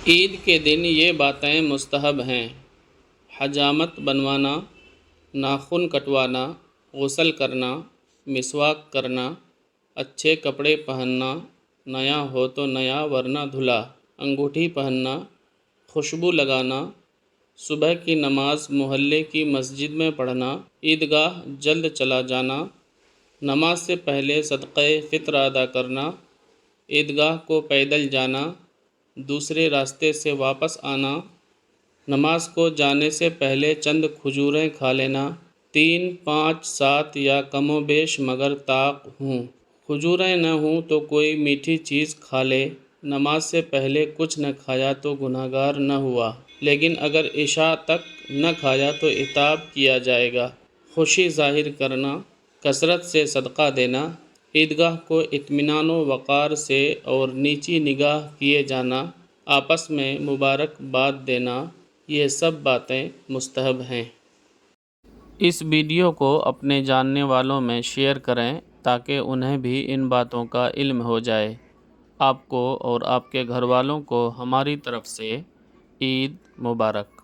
عید کے دن یہ باتیں مستحب ہیں: حجامت بنوانا، ناخن کٹوانا، غسل کرنا، مسواک کرنا، اچھے کپڑے پہننا، نیا ہو تو نیا ورنہ دھلا، انگوٹھی پہننا، خوشبو لگانا، صبح کی نماز محلے کی مسجد میں پڑھنا، عیدگاہ جلد چلا جانا، نماز سے پہلے صدقہ فطر ادا کرنا، عیدگاہ کو پیدل جانا، دوسرے راستے سے واپس آنا، نماز کو جانے سے پہلے چند کھجوریں کھا لینا، 3، 5، 7 یا کم و بیش مگر طاق ہوں۔ کھجوریں نہ ہوں تو کوئی میٹھی چیز کھا لے۔ نماز سے پہلے کچھ نہ کھایا تو گنہگار نہ ہوا، لیکن اگر عشاء تک نہ کھایا تو عتاب کیا جائے گا۔ خوشی ظاہر کرنا، کثرت سے صدقہ دینا، عیدگاہ کو اطمینان و وقار سے اور نیچی نگاہ کیے جانا، آپس میں مبارک باد دینا، یہ سب باتیں مستحب ہیں۔ اس ویڈیو کو اپنے جاننے والوں میں شیئر کریں تاکہ انہیں بھی ان باتوں کا علم ہو جائے۔ آپ کو اور آپ کے گھر والوں کو ہماری طرف سے عید مبارک۔